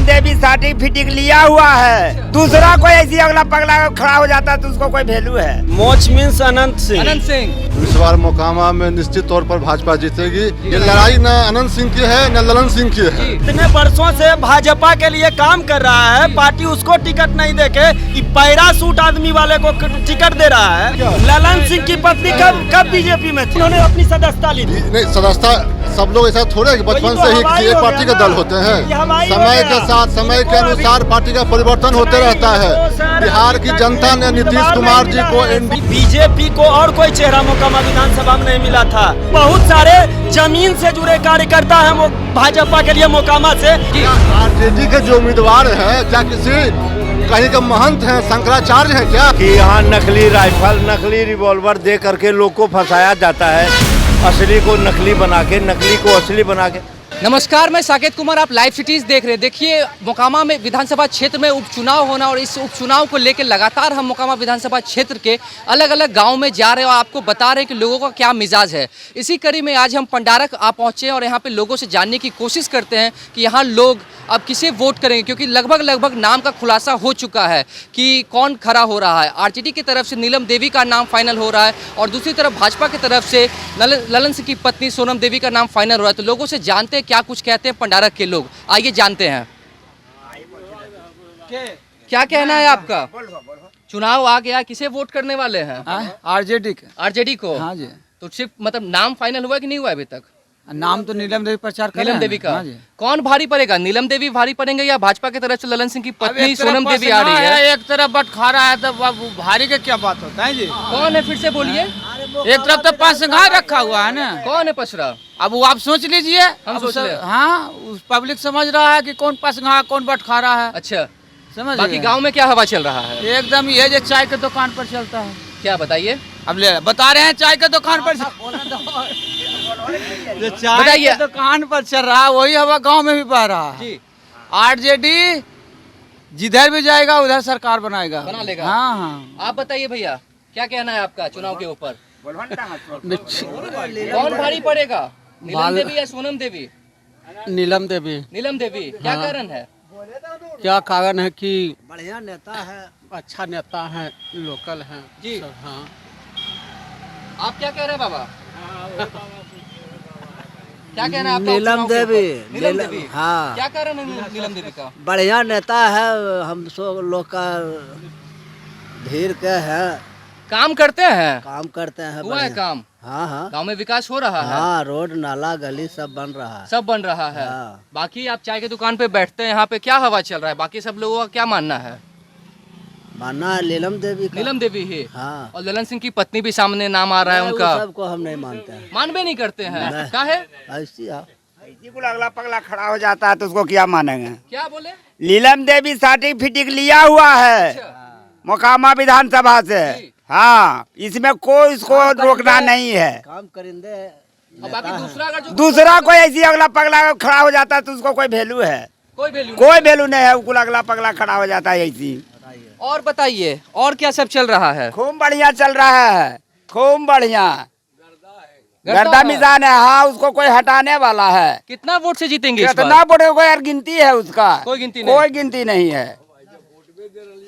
Neelam Devi certificate लिया हुआ है, दूसरा कोई ऐसी अगला पगला खड़ा हो जाता है तो उसको कोई वैल्यू है। मोच मीन्स अनंत सिंह। अनंत सिंह इस बार मोकामा में निश्चित तौर पर भाजपा जीतेगी। ये लड़ाई न अनंत सिंह की है न ललन सिंह की है। इतने वर्षों से भाजपा के लिए काम कर रहा है, पार्टी उसको टिकट नहीं देके पैरासूट आदमी वाले को टिकट दे रहा है। ललन सिंह की पत्नी कब बीजेपी में थी, उन्होंने अपनी सदस्यता ली थी। नहीं, सदस्यता सब लोग ऐसा थोड़े कि बचपन से ही किसी एक पार्टी के दल होते हैं। समय के साथ समय के अनुसार पार्टी का परिवर्तन होते रहता है। बिहार की जनता ने नीतीश कुमार जी को बीजेपी को और कोई चेहरा मोकामा विधानसभा में नहीं मिला था। बहुत सारे जमीन से जुड़े कार्यकर्ता हैं वो भाजपा के लिए मोकामा से। आरजेडी के जो उम्मीदवार हैं, क्या किसी कहीं का महंत हैं, शंकराचार्य हैं क्या? कि यहाँ नकली राइफल, नकली रिवॉल्वर दे करके लोग को फंसाया जाता है, असली को नकली बना के, नकली को असली बना के। नमस्कार, मैं साकेत कुमार, आप लाइव सिटीज देख रहे हैं। देखिए, मोकामा में विधानसभा क्षेत्र में उपचुनाव होना और इस उपचुनाव को लेकर लगातार हम मोकामा विधानसभा क्षेत्र के अलग अलग गांव में जा रहे हैं और आपको बता रहे हैं कि लोगों का क्या मिजाज है। इसी कड़ी में आज हम पंडारक आ पहुंचे हैं और यहाँ पे लोगों से जानने की कोशिश करते हैं कि यहाँ लोग अब किसे वोट करेंगे, क्योंकि लगभग नाम का खुलासा हो चुका है कि कौन खड़ा हो रहा है। आरजेडी की तरफ से नीलम देवी का नाम फाइनल हो रहा है और दूसरी तरफ भाजपा की तरफ से ललन सिंह की पत्नी सोनम देवी का नाम फाइनल हो रहा है। तो लोगों से जानते हैं क्या कुछ कहते हैं पंडारक के लोग, आइए जानते हैं। क्या कहना है आपका? चुनाव आ गया, किसे वोट करने वाले हैं? आरजेडी को। हाँ जी। तो सिर्फ मतलब नाम फाइनल हुआ कि नहीं हुआ अभी तक? नाम तो नीलम देवी प्रचार कर नीलम देवी का। हाँ जी। कौन भारी पड़ेगा, नीलम देवी भारी पड़ेंगे या भाजपा की तरफ से ललन सिंह की पत्नी सोनम देवी आ रही है? एक तरफ बटखारा है तो भारी का क्या बात होता है जी? कौन है, फिर से बोलिए। एक तरफ तो पसंगा रखा हुआ है ना। कौन है पसरा? अब वो आप सोच लीजिए। हम सोच ले। हाँ, पब्लिक समझ रहा है कि कौन पसंगा कौन बटखारा है। अच्छा, समझ बाकी गांव में क्या हवा चल रहा है? एकदम ये जो चाय के दुकान पर चलता है। क्या बताइए? अब ले बता रहे हैं चाय के दुकान पर जो चाय के दुकान पर चल रहा है वही हवा गांव में भी बह रहा है जी। आरजेडी जिधर भी जाएगा उधर सरकार बना लेगा। हाँ हाँ। आप बताइए भैया, क्या कहना है आपका चुनाव के ऊपर? कौन भारी पड़ेगा, नीलम देवी या सोनम देवी? नीलम देवी। नीलम देवी, क्या कारण है? क्या कारण है कि बढ़िया नेता है, अच्छा नेता है, लोकल है जी। हाँ। आप क्या कह रहे हैं बाबा? क्या कहना है आपका? नीलम देवी। नीलम देवी, हाँ। क्या कारण है नीलम देवी का? बढ़िया नेता है, हम सब लोग का धीर के है, काम करते हैं, काम करते हैं। हुआ है काम? हाँ हाँ। गांव में विकास हो रहा है? हाँ, रोड नाला गली सब बन रहा है। सब बन रहा है। हाँ। बाकी आप चाय की दुकान पे बैठते हैं, यहाँ पे क्या हवा चल रहा है? बाकी सब लोगों का क्या मानना है? मानना है नीलम देवी का। नीलम देवी ही। हाँ। और ललन सिंह की पत्नी भी सामने नाम आ रहा है उनका। सबको हम नहीं मानते हैं, मानवे नहीं करते हैं। क्या है? ऐसी ऐसी को अगला पगला खड़ा हो जाता है तो उसको क्या मानेंगे? क्या बोले? नीलम देवी सर्टिफिकेट लिया हुआ है मोकामा विधानसभा से। हाँ, इसमें कोई इसको रोकना नहीं है। काम करेंगे। और बाकी दूसरा अगर जो दूसरा कोई ऐसी अगला पगला खड़ा हो जाता है तो उसको कोई वैल्यू है? कोई वैल्यू कोई वैल्यू नहीं है। उसको अगला पगला खड़ा हो जाता है ऐसी। और बताइए, और क्या सब चल रहा है? खूब बढ़िया चल रहा है, खूब बढ़िया। गर्दा मिजान है। हाँ, उसको कोई हटाने वाला है? कितना वोट से जीतेंगे इस बार? कितना वोट कोई यार गिनती है उसका? कोई गिनती नहीं। कोई गिनती नहीं है।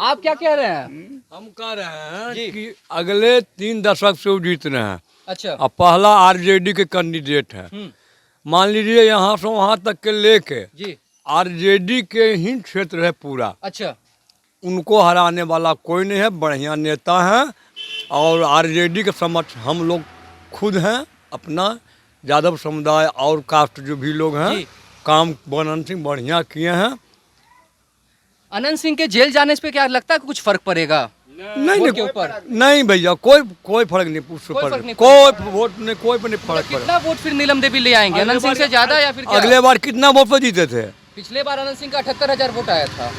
आप क्या कह रहे हैं? हम कह रहे हैं कि अगले 3 दशक से वो जीत रहे हैं। अच्छा। अब पहला आरजेडी के कैंडिडेट है। मान लीजिए यहाँ से वहाँ तक के लेके जी। आरजेडी के ही क्षेत्र है पूरा। अच्छा। उनको हराने वाला कोई नहीं है, बढ़िया नेता है। और आरजेडी के समक्ष हम लोग खुद हैं, अपना यादव समुदाय और कास्ट जो भी लोग हैं, काम अनंत सिंह बढ़िया किए हैं। अनंत सिंह के जेल जाने पे क्या लगता है कुछ फर्क पड़ेगा? नहीं के ऊपर? नहीं भैया, कोई फर्क नहीं। कोई फर्क नहीं, कोई वोट नहीं, कोई पर नहीं फर्क पड़ा। कितना वोट फिर नीलम देवी ले आएंगे? अनंत सिंह से ज्यादा या फिर क्या? अगले बार कितना वोट पर जीते थे? पिछले बार अनंत सिंह का 78,000 वोट आया था।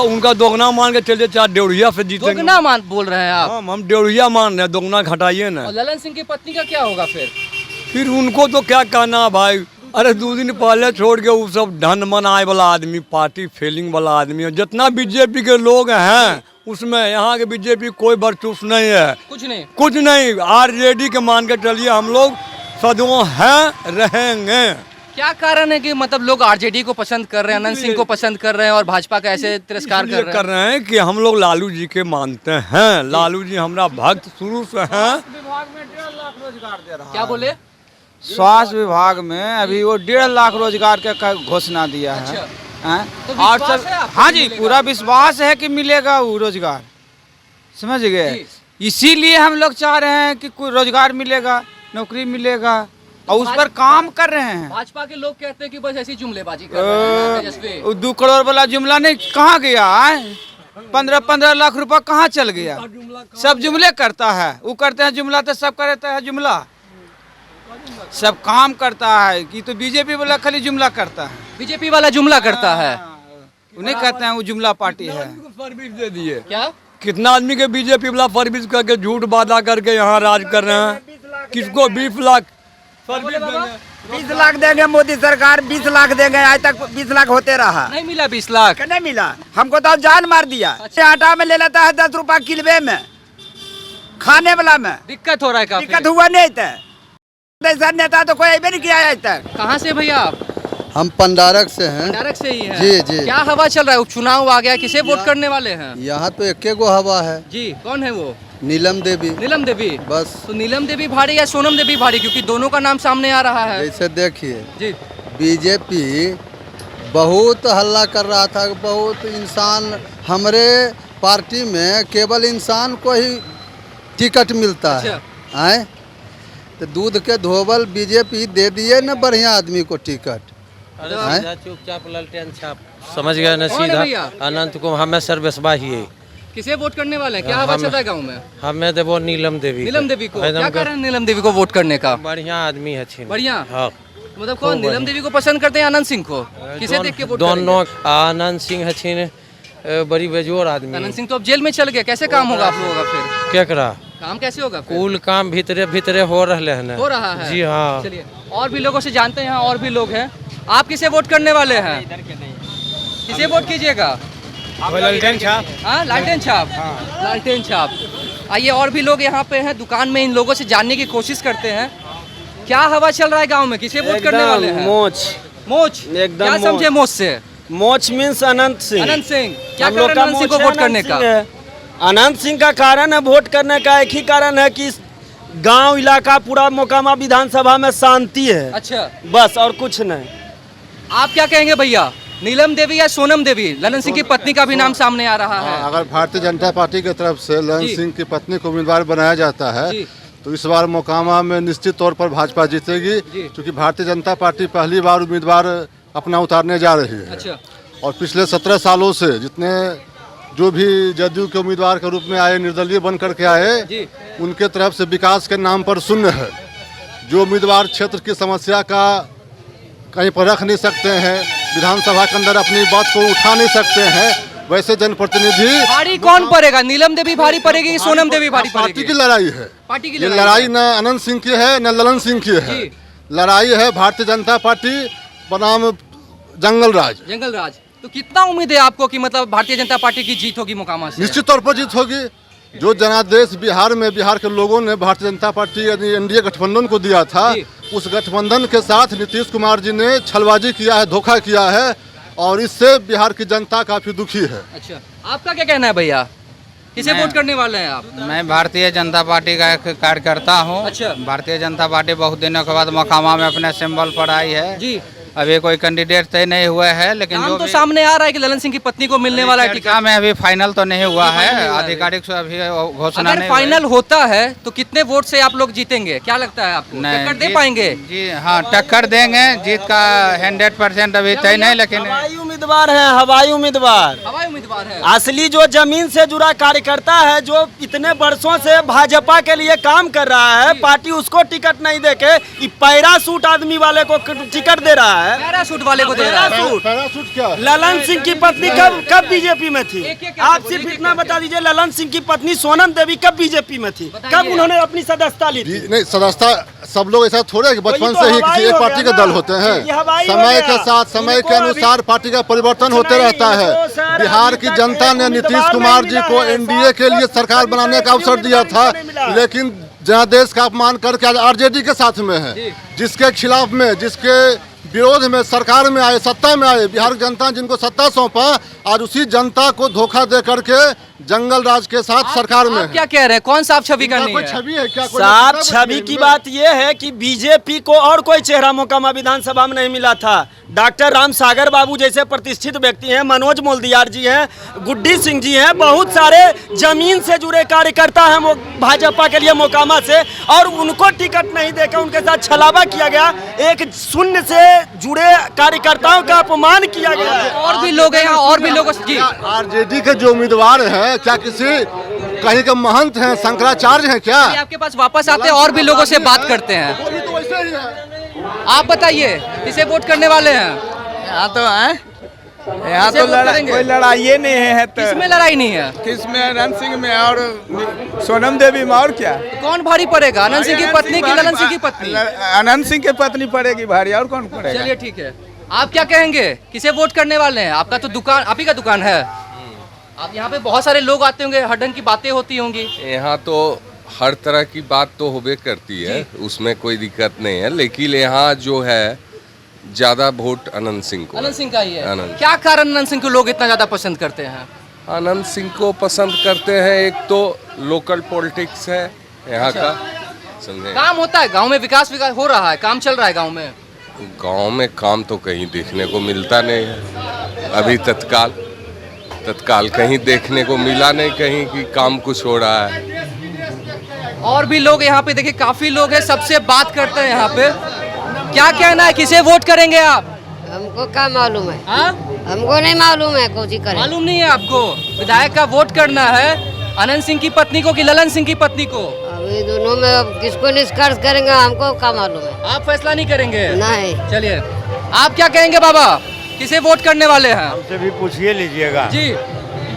उनका दोगुना मान के चलिए, 4 डेढ़िया से जीतेंगे। दोगुना मान बोल रहे हैं आप? हाँ, हम डेढ़िया मान रहे हैं, दोगुना घटाइए ना। और ललन सिंह की पत्नी का क्या होगा फिर उनको तो क्या कहना भाई। अरे 2 दिन पहले छोड़ के वो सब धन मनाए वाला आदमी, पार्टी फेलिंग वाला आदमी है। जितना बीजेपी के लोग हैं उसमें यहाँ के बीजेपी कोई बरचूस नहीं है, कुछ नहीं। आरजेडी के मान के चलिए, हम लोग सदैव हैं, रहेंगे। क्या कारण है कि मतलब लोग आरजेडी को पसंद कर रहे हैं, अनंत सिंह को पसंद कर रहे हैं और भाजपा का ऐसे तिरस्कार कर रहे कर रहे हैं कि हम लोग लालू जी के मानते हैं, लालू जी हमारा भक्त शुरू से हैं। विभाग में 1.5 लाख रोजगार दे रहा हैं? क्या बोले? स्वास्थ्य विभाग में अभी वो 1.5 लाख रोजगार का घोषणा दिया है। हैं? तो और विश्वास सब है आपको हाँ जी, मिलेगा? पूरा विश्वास है कि मिलेगा वो रोजगार, समझ गए। इसीलिए हम लोग चाह रहे हैं कि कोई रोजगार मिलेगा, नौकरी मिलेगा और उस पर काम कर रहे हैं। भाजपा के लोग कहते हैं कि बस ऐसी जुमलेबाजी कर रहे हैं तेजस्वी। 2 करोड़ वाला जुमला नहीं कहाँ गया है? 15-15 लाख रुपया कहाँ चल गया? सब जुमले करता है, वो करते हैं जुमला तो सब करता है जुमला, सब काम करता है कि तो बीजेपी वाला खाली जुमला करता है। बीजेपी वाला जुमला करता है, उन्हें कहते हैं वो जुमला पार्टी है। सर्विस दे दिए, क्या कितना आदमी के बीजेपी वाला सर्विस करके झूठ वादा करके यहाँ राज कर रहे हैं। किसको 20 लाख सर्विस देंगे? 20 लाख देंगे मोदी सरकार, 20 लाख देंगे, आज तक 20 लाख होते रहा। नहीं मिला 20 लाख? नहीं मिला, हमको तो जान मार दिया। आटा में ले लेता है 10 रुपया किलवे में, खाने वाला में दिक्कत हो रहा है काफी। दिक्कत हुआ नहीं था। ऐसा नेता तो कोई अभी नहीं किया आज तक। कहाँ से भैया आप? हम पंडारक से हैं। पंडारक से ही हैं? जी जी। क्या हवा चल रहा है? उपचुनाव आ गया, किसे वोट करने वाले हैं? यहाँ तो एक गो हवा है जी, कौन है वो? नीलम देवी। नीलम देवी? बस। तो नीलम देवी भारी या सोनम देवी भारी, क्योंकि दोनों का नाम सामने आ रहा है। जैसे देखिए जी, बीजेपी बहुत हल्ला कर रहा था, बहुत इंसान, हमारे पार्टी में केवल इंसान को ही टिकट मिलता है। आए तो दूध के धोबल बीजेपी दे दिए न बढ़िया आदमी को टिकट। चुपचाप ललटेन छाप, समझ गए न? कौन है सीधा भैया? अनंत को हमें सर्वेसबा ही है। किसे वोट करने वाले हैं? क्या हवा चल रहा है गाँव में? हमें देवो नीलम देवी। नीलम देवी को? एकदम क्या कारण नीलम देवी को वोट करने का? बढ़िया आदमी है छीन। बढ़िया? हाँ। मतलब कौन नीलम देवी को पसंद करते हैं, आनंद सिंह को? किसे देख के वोट दोनों। आनंद सिंह है छीन बड़ी बेजोर आदमी। आनंद सिंह तो अब जेल में चल गया, कैसे काम होगा आप लोगों का फिर? क्या करा? काम कैसे होगा फिर? कुल काम भीतरे भीतरे हो रहे हैं। हो रहा है? जी हाँ। चलिए और भी लोगों से जानते हैं, यहाँ और भी लोग हैं। आप किसे वोट करने वाले हैं? किसे वोट कीजिएगा? लालटेन छाप। हाँ, लालटेन छाप। लालटेन छाप। आइए और भी लोग यहाँ पे हैं दुकान में, इन लोगों से जानने की कोशिश करते हैं क्या हवा चल रहा है गांव में, किसे वोट करने वाले हैं? मोच मोच? एकदम क्या समझे मोच से? मोच मीन्स अनंत सिंह। अनंत सिंह? क्या कारण अनंत सिंह को वोट करने का? अनंत सिंह का कारण है वोट करने का, एक ही कारण है कि गांव इलाका पूरा मोकामा विधानसभा में शांति है। अच्छा, बस और कुछ नहीं। आप क्या कहेंगे भैया, नीलम देवी या सोनम देवी? ललन सिंह की पत्नी का भी नाम सामने आ रहा है। अगर भारतीय जनता पार्टी की तरफ से ललन जी। सिंह की पत्नी को उम्मीदवार बनाया जाता है जी। तो इस बार मोकामा में निश्चित तौर पर भाजपा जीतेगी, जी। क्योंकि भारतीय जनता पार्टी पहली बार उम्मीदवार अपना उतारने जा रही है। अच्छा, और पिछले 17 सालों से जितने जो भी जदयू के उम्मीदवार के रूप में आए, निर्दलीय बन करके आए, जी। उनके तरफ से विकास के नाम पर शून्य है। जो उम्मीदवार क्षेत्र की समस्या का कहीं पर रख नहीं सकते हैं, विधानसभा के अंदर अपनी बात को उठा नहीं सकते हैं, वैसे जनप्रतिनिधि। भारी कौन पड़ेगा? नीलम देवी भारी पड़ेगी कि सोनम देवी भारी पार्टी पड़ेगी? की लड़ाई है। पार्टी की ये लड़ाई न अनंत सिंह की है न ललन सिंह की है। जी। लड़ाई है भारतीय जनता पार्टी बनाम जंगल राज। जंगल राज। तो कितना उम्मीद है आपको कि मतलब भारतीय जनता पार्टी की जीत होगी मोकामा से? निश्चित तौर पर जीत होगी। जो जनादेश बिहार में बिहार के लोगों ने भारतीय जनता पार्टी यानी एनडीए गठबंधन को दिया था, उस गठबंधन के साथ नीतीश कुमार जी ने छलबाजी किया है, धोखा किया है, और इससे बिहार की जनता काफी दुखी है। अच्छा, आपका क्या कहना है भैया, किसे वोट करने वाले हैं आप? मैं भारतीय जनता पार्टी का एक कार्यकर्ता हूँ। अच्छा। भारतीय जनता पार्टी बहुत दिनों के बाद मोकामा में अपने सिंबल पर आई है। जी। अभी कोई कैंडिडेट तय नहीं हुए हैं, लेकिन नाम जो तो भी सामने आ रहा है कि ललन सिंह की पत्नी को मिलने वाला है टिकट। चर्चा में अभी फाइनल तो नहीं हुआ है, नहीं हुआ है। आधिकारिक से अभी घोषणा अगर नहीं हुई। फाइनल होता है तो कितने वोट से आप लोग जीतेंगे, क्या लगता है आपको? नहीं, टक्कर दे जीत- पाएंगे? जी हाँ, टक्कर देंगे। जीत का 100% अभी तय नहीं, लेकिन हवाई उम्मीदवार है, हवाई उम्मीदवार। हवाई उम्मीदवार है। असली जो जमीन से जुड़ा कार्यकर्ता है, जो इतने वर्षों से भाजपा के लिए काम कर रहा है, पार्टी उसको टिकट नहीं देके ये पैरासूट आदमी वाले को टिकट दे रहा है। पैरासूट वाले को दे रहा है। पैरासूट क्या है? ललन सिंह की पत्नी कब बीजेपी में थी? एक-एक आप बोलिए, सिर्फ एक-एक इतना बता दीजिए, ललन सिंह की पत्नी सोनम देवी कब बीजेपी में थी? बताइए कब उन्होंने अपनी सदस्यता ली थी? नहीं, सदस्यता सब लोग ऐसा थोड़े है कि बचपन वही तो से ही हवाई किसी एक हो पार्टी गया के दल ना। होते ये हैं। हवाई हो समय गया। के साथ, समय इनको के अभी अनुसार पार्टी का परिवर्तन कुछ होते नहीं, रहता है। इनको सर बिहार अभी की तक जनता एक ने नीतीश उम्मीदवार कुमार नहीं जी मिला को है। एनडीए के लिए सरकार बनाने का अवसर दिया था, लेकिन जनादेश का अपमान करके आज आरजेडी के साथ में है, जिसके खिलाफ में, जिसके विरोध में सरकार में आए, सत्ता में आए, बिहार की जनता जिनको सत्ता सौंपा, आज उसी जनता को धोखा दे करके जंगल राज के साथ सरकार में आप क्या कह रहे हैं, कौन साफ छवि करनी कोई है? छवि है क्या? कोई साफ नेता छवि बताइए की मुझे। बात यह है कि बीजेपी को और कोई चेहरा मोकामा विधानसभा में नहीं मिला था। डॉक्टर राम सागर बाबू जैसे प्रतिष्ठित व्यक्ति हैं, मनोज मोल्दियार जी हैं, गुड्डी सिंह जी हैं, बहुत सारे जमीन से जुड़े कार्यकर्ता हैं भाजपा के लिए मोकामा से, और उनको टिकट नहीं देकर उनके साथ छलावा किया गया। एक शून्य से जुड़े कार्यकर्ताओं का अपमान किया गया है। और भी लोग हैं यहाँ, और भी लोग जी। आरजेडी के जो उम्मीदवार हैं, क्या किसी कहीं के महंत हैं, शंकराचार्य हैं क्या? ये आपके पास वापस आते हैं और भी लोगों से बात करते हैं। वो भी तो वैसे ही है। आप बताइए किसे वोट करने वाले हैं? यहाँ तो है, यहाँ किसे तो वोट करेंगे? कोई लड़ाई नहीं है। तो किसमें लड़ाई नहीं है? किसमें? अनंत सिंह में और सोनम देवी में, और क्या? कौन भारी पड़ेगा, अनंत सिंह की पत्नी की ललन सिंह की पत्नी? अनंत सिंह की पत्नी पड़ेगी भारी, और कौन पड़ेगा? चलिए ठीक है, आप क्या कहेंगे, किसे वोट करने वाले हैं? आपका तो दुकान, आप ही का दुकान है, आप यहाँ पे बहुत सारे लोग आते होंगे, हर ढंग की बातें होती होंगी। यहाँ तो हर तरह की बात तो होबे करती है, उसमें कोई दिक्कत नहीं है, लेकिन यहाँ जो है ज्यादा वोट अनंत सिंह को। अनंत सिंह का ही है। अनंत। क्या कारण अनंत सिंह को लोग इतना ज्यादा पसंद करते हैं? अनंत सिंह को पसंद करते हैं, एक तो लोकल पॉलिटिक्स है यहाँ का, समझे। काम होता है गांव में, विकास हो रहा है, काम चल रहा है गांव में। गांव में काम तो कहीं देखने को मिलता नहीं है अभी। तत्काल कहीं देखने को मिला नहीं कहीं कि काम कुछ हो रहा है। और भी लोग यहाँ पे देखिए, काफी लोग हैं, सबसे बात करते हैं यहाँ पे। क्या कहना है, किसे वोट करेंगे आप? हमको क्या मालूम है? हाँ? हमको नहीं मालूम है, कौन सी करें। मालूम नहीं है आपको? विधायक का वोट करना है अनंत सिंह की पत्नी को कि ललन सिंह की पत्नी को? अभी दोनों में अब किसको निष्कर्ष करेंगे, हमको क्या मालूम है। आप फैसला नहीं करेंगे? नहीं। चलिए, आप क्या कहेंगे बाबा, किसे वोट करने वाले हैं? हमसे भी पूछिए लीजिएगा जी।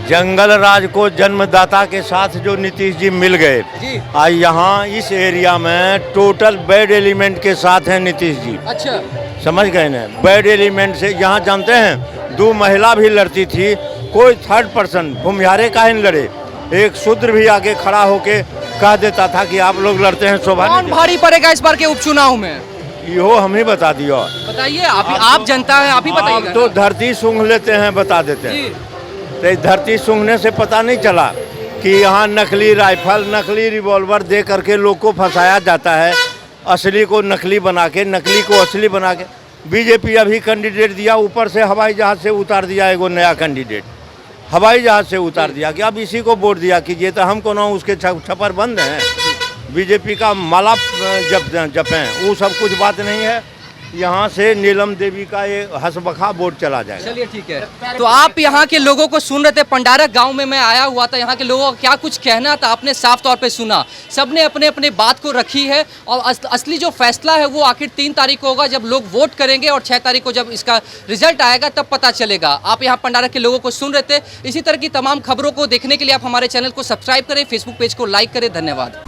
जंगल राज को जन्मदाता के साथ जो नीतीश जी मिल गए, जी। आज यहाँ इस एरिया में टोटल बैड एलिमेंट के साथ हैं नीतीश जी। अच्छा। समझ गए ना, बैड एलिमेंट से यहाँ जानते हैं 2 महिला भी लड़ती थी, कोई थर्ड पर्सन भूमिहारे काहे न लड़े, एक शूद्र भी आगे खड़ा होके कह देता था कि आप लोग लड़ते हैं शोभा। कौन भारी पड़ेगा इस बार के उपचुनाव में? यो हम ही बता दियो। बताइए, आप जनता है, आप ही बताइएगा। तो धरती सूंघ लेते हैं, बता देते हैं। तो इस धरती सूंघने से पता नहीं चला कि यहाँ नकली राइफल, नकली रिवॉल्वर दे करके लोग को फंसाया जाता है, असली को नकली बना के, नकली को असली बना के। बीजेपी अभी कैंडिडेट दिया, ऊपर से हवाई जहाज से उतार दिया, एगो नया कैंडिडेट हवाई जहाज से उतार दिया कि अब इसी को वोट दिया कीजिए। तो हमको ना उसके छपर बंद हैं, बीजेपी का माला जपें, वो सब कुछ बात नहीं है। यहाँ से नीलम देवी का ये हंसबखा वोट चला जाएगा। चलिए ठीक है, तो आप यहाँ के लोगों को सुन रहे थे। पंडारक गांव में मैं आया हुआ था, यहाँ के लोगों का क्या कुछ कहना था आपने साफ तौर पे सुना। सबने अपने अपने बात को रखी है, और असली जो फैसला है वो आखिर 3 तारीख को होगा, जब लोग वोट करेंगे, और 6 तारीख को जब इसका रिजल्ट आएगा तब पता चलेगा। आप यहाँ पंडारक के लोगों को सुन रहे थे। इसी तरह की तमाम खबरों को देखने के लिए आप हमारे चैनल को सब्सक्राइब करें, फेसबुक पेज को लाइक करें। धन्यवाद।